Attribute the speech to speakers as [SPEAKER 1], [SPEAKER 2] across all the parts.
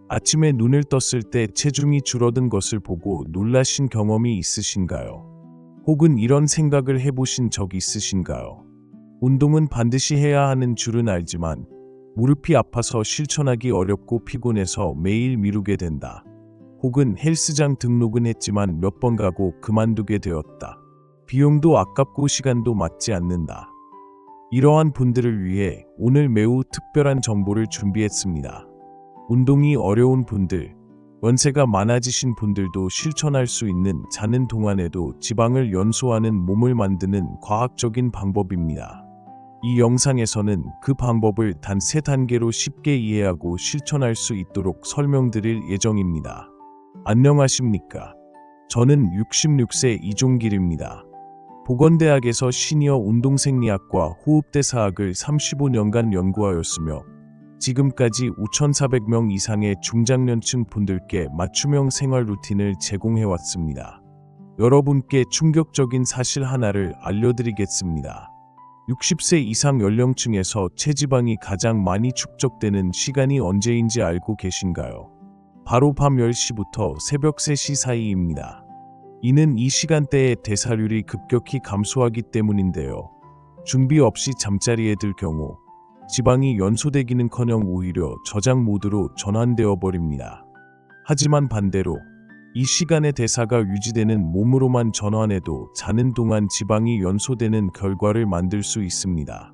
[SPEAKER 1] 아침에 눈을 떴을 때 체중이 줄어든 것을 보고 놀라신 경험이 있으신가요? 혹은 이런 생각을 해보신 적 있으신가요? 운동은 반드시 해야 하는 줄은 알지만 무릎이 아파서 실천하기 어렵고 피곤해서 매일 미루게 된다. 혹은 헬스장 등록은 했지만 몇 번 가고 그만두게 되었다. 비용도 아깝고 시간도 맞지 않는다. 이러한 분들을 위해 오늘 매우 특별한 정보를 준비했습니다. 운동이 어려운 분들, 연세가 많아지신 분들도 실천할 수 있는 자는 동안에도 지방을 연소하는 몸을 만드는 과학적인 방법입니다. 이 영상에서는 그 방법을 단 3단계로 쉽게 이해하고 실천할 수 있도록 설명드릴 예정입니다. 안녕하십니까? 저는 66세 이종길입니다. 보건대학에서 시니어 운동생리학과 호흡대사학을 35년간 연구하였으며 지금까지 5,400명 이상의 중장년층 분들께 맞춤형 생활 루틴을 제공해왔습니다. 여러분께 충격적인 사실 하나를 알려드리겠습니다. 60세 이상 연령층에서 체지방이 가장 많이 축적되는 시간이 언제인지 알고 계신가요? 바로 밤 10시부터 새벽 3시 사이입니다. 이는 이 시간대에 대사율이 급격히 감소하기 때문인데요. 준비 없이 잠자리에 들 경우 지방이 연소되기는커녕 오히려 저장 모드로 전환되어 버립니다. 하지만 반대로 이 시간에 대사가 유지되는 몸으로만 전환해도 자는 동안 지방이 연소되는 결과를 만들 수 있습니다.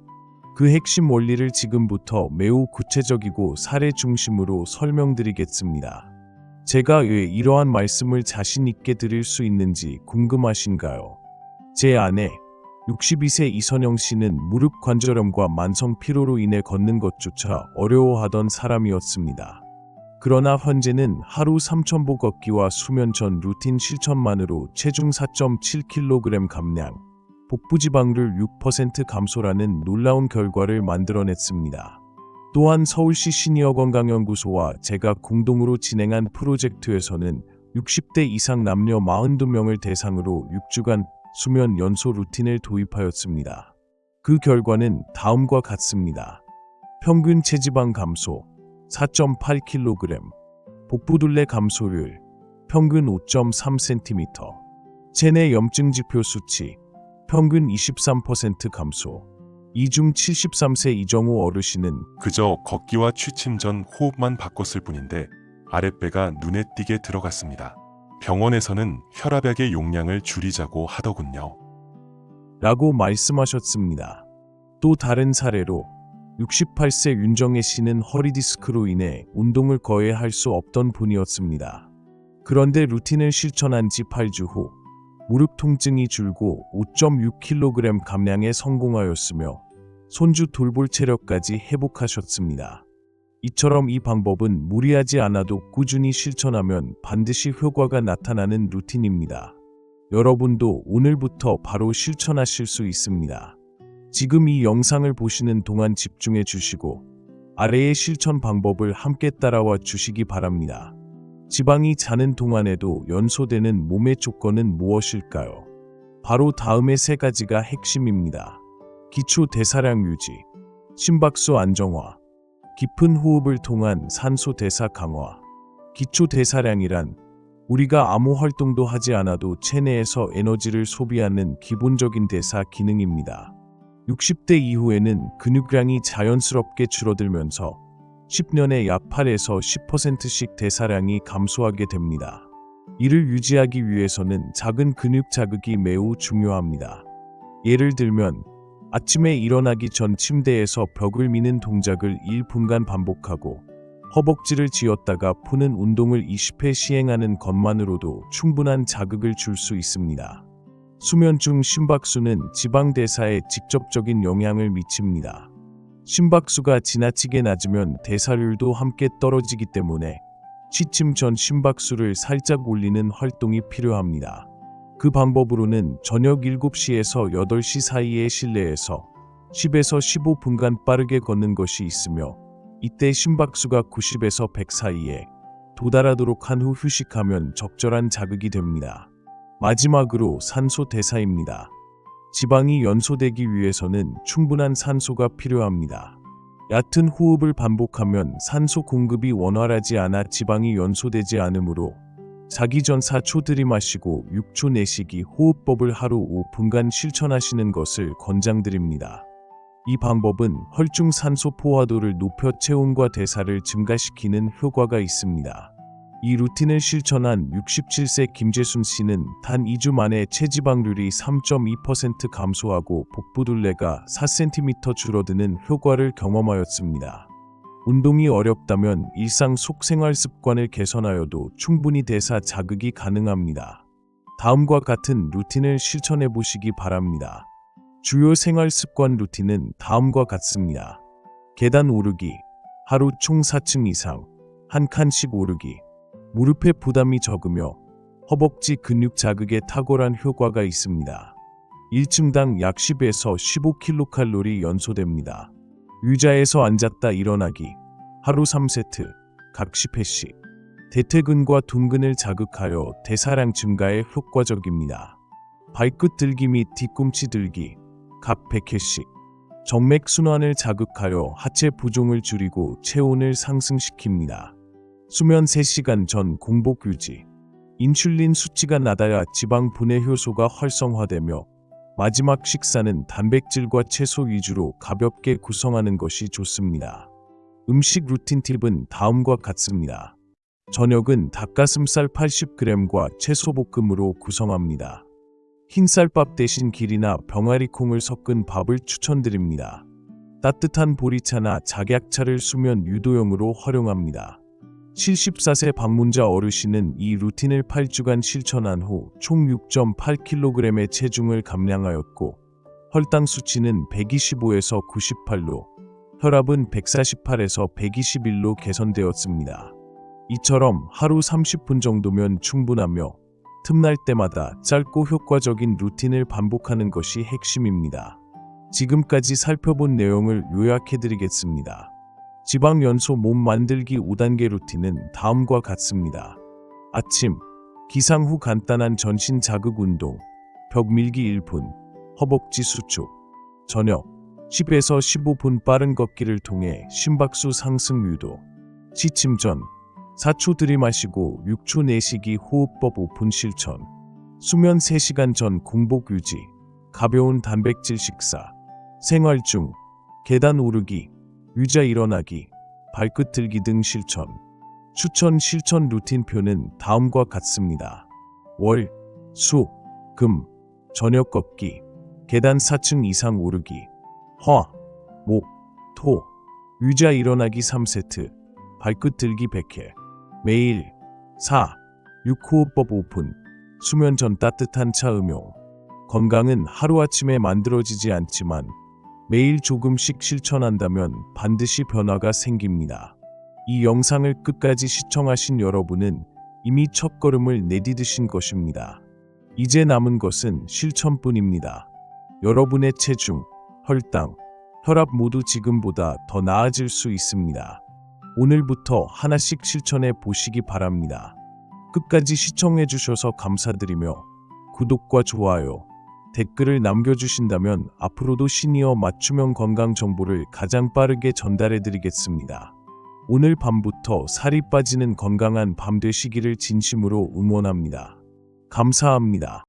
[SPEAKER 1] 그 핵심 원리를 지금부터 매우 구체적이고 사례 중심으로 설명드리겠습니다. 제가 왜 이러한 말씀을 자신 있게 드릴 수 있는지 궁금하신가요? 제 아내 62세 이선영 씨는 무릎 관절염과 만성 피로로 인해 걷는 것조차 어려워하던 사람이었습니다. 그러나 현재는 하루 3,000보 걷기와 수면 전 루틴 실천만으로 체중 4.7kg 감량, 복부지방률 6% 감소라는 놀라운 결과를 만들어냈습니다. 또한 서울시 시니어건강연구소와 제가 공동으로 진행한 프로젝트에서는 60대 이상 남녀 42명을 대상으로 6주간 수면 연소 루틴을 도입하였습니다. 그 결과는 다음과 같습니다. 평균 체지방 감소 4.8kg, 복부둘레 감소율 평균 5.3cm, 체내 염증 지표 수치 평균 23% 감소. 이중 73세 이정호 어르신은
[SPEAKER 2] 그저 걷기와 취침 전 호흡만 바꿨을 뿐인데 아랫배가 눈에 띄게 들어갔습니다. 병원에서는 혈압약의 용량을 줄이자고 하더군요.
[SPEAKER 1] 라고 말씀하셨습니다. 또 다른 사례로 68세 윤정혜 씨는 허리 디스크로 인해 운동을 거의 할 수 없던 분이었습니다. 그런데 루틴을 실천한 지 8주 후 무릎 통증이 줄고 5.6kg 감량에 성공하였으며 손주 돌볼 체력까지 회복하셨습니다. 이처럼 이 방법은 무리하지 않아도 꾸준히 실천하면 반드시 효과가 나타나는 루틴입니다. 여러분도 오늘부터 바로 실천하실 수 있습니다. 지금 이 영상을 보시는 동안 집중해 주시고 아래의 실천 방법을 함께 따라와 주시기 바랍니다. 지방이 자는 동안에도 연소되는 몸의 조건은 무엇일까요? 바로 다음의 3가지가 핵심입니다. 기초 대사량 유지, 심박수 안정화, 깊은 호흡을 통한 산소 대사 강화. 기초 대사량이란 우리가 아무 활동도 하지 않아도 체내에서 에너지를 소비하는 기본적인 대사 기능입니다. 60대 이후에는 근육량이 자연스럽게 줄어들면서 10년에 약 8에서 10%씩 대사량이 감소하게 됩니다. 이를 유지하기 위해서는 작은 근육 자극이 매우 중요합니다. 예를 들면 아침에 일어나기 전 침대에서 벽을 미는 동작을 1분간 반복하고 허벅지를 쥐었다가 푸는 운동을 20회 시행하는 것만으로도 충분한 자극을 줄 수 있습니다. 수면 중 심박수는 지방 대사에 직접적인 영향을 미칩니다. 심박수가 지나치게 낮으면 대사율도 함께 떨어지기 때문에 취침 전 심박수를 살짝 올리는 활동이 필요합니다. 그 방법으로는 저녁 7시에서 8시 사이의 실내에서 10에서 15분간 빠르게 걷는 것이 있으며 이때 심박수가 90에서 100 사이에 도달하도록 한 후 휴식하면 적절한 자극이 됩니다. 마지막으로 산소 대사입니다. 지방이 연소되기 위해서는 충분한 산소가 필요합니다. 얕은 호흡을 반복하면 산소 공급이 원활하지 않아 지방이 연소되지 않으므로 자기 전 4초 들이마시고 6초 내쉬기 호흡법을 하루 5분간 실천하시는 것을 권장드립니다. 이 방법은 혈중 산소 포화도를 높여 체온과 대사를 증가시키는 효과가 있습니다. 이 루틴을 실천한 67세 김재순 씨는 단 2주 만에 체지방률이 3.2% 감소하고 복부둘레가 4cm 줄어드는 효과를 경험하였습니다. 운동이 어렵다면 일상 속 생활 습관을 개선하여도 충분히 대사 자극이 가능합니다. 다음과 같은 루틴을 실천해 보시기 바랍니다. 주요 생활 습관 루틴은 다음과 같습니다. 계단 오르기, 하루 총 4층 이상, 한 칸씩 오르기. 무릎에 부담이 적으며 허벅지 근육 자극에 탁월한 효과가 있습니다. 1층당 약 10에서 15kcal 연소됩니다. 의자에서 앉았다 일어나기, 하루 3세트, 각 10회씩. 대퇴근과 둔근을 자극하여 대사량 증가에 효과적입니다. 발끝 들기 및 뒤꿈치 들기, 각 100회씩. 정맥 순환을 자극하여 하체 부종을 줄이고 체온을 상승시킵니다. 수면 3시간 전 공복 유지. 인슐린 수치가 낮아야 지방 분해 효소가 활성화되며 마지막 식사는 단백질과 채소 위주로 가볍게 구성하는 것이 좋습니다. 음식 루틴 팁은 다음과 같습니다. 저녁은 닭가슴살 80g과 채소볶음으로 구성합니다. 흰쌀밥 대신 길이나 병아리콩을 섞은 밥을 추천드립니다. 따뜻한 보리차나 작약차를 수면 유도용으로 활용합니다. 74세 방문자 어르신은 이 루틴을 8주간 실천한 후 총 6.8kg의 체중을 감량하였고 혈당 수치는 125에서 98로 혈압은 148에서 121로 개선되었습니다. 이처럼 하루 30분 정도면 충분하며 틈날 때마다 짧고 효과적인 루틴을 반복하는 것이 핵심입니다. 지금까지 살펴본 내용을 요약해드리겠습니다. 지방 연소 몸 만들기 5단계 루틴은 다음과 같습니다. 아침, 기상 후 간단한 전신 자극 운동, 벽 밀기 1분, 허벅지 수축. 저녁, 10에서 15분 빠른 걷기를 통해 심박수 상승 유도. 취침 전, 4초 들이마시고 6초 내쉬기 호흡법 5분 실천. 수면 3시간 전 공복 유지, 가벼운 단백질 식사. 생활 중, 계단 오르기, 의자 일어나기, 발끝 들기 등 실천. 추천 실천 루틴표는 다음과 같습니다. 월, 수, 금, 저녁 걷기, 계단 4층 이상 오르기, 화, 목, 토, 의자 일어나기 3세트, 발끝 들기 100회. 매일 4, 6호흡법 5분, 수면 전 따뜻한 차 음용. 건강은 하루아침에 만들어지지 않지만 매일 조금씩 실천한다면 반드시 변화가 생깁니다. 이 영상을 끝까지 시청하신 여러분은 이미 첫걸음을 내디디신 것입니다. 이제 남은 것은 실천뿐입니다. 여러분의 체중, 혈당, 혈압 모두 지금보다 더 나아질 수 있습니다. 오늘부터 하나씩 실천해 보시기 바랍니다. 끝까지 시청해 주셔서 감사드리며 구독과 좋아요, 댓글을 남겨주신다면 앞으로도 시니어 맞춤형 건강 정보를 가장 빠르게 전달해 드리겠습니다. 오늘 밤부터 살이 빠지는 건강한 밤 되시기를 진심으로 응원합니다. 감사합니다.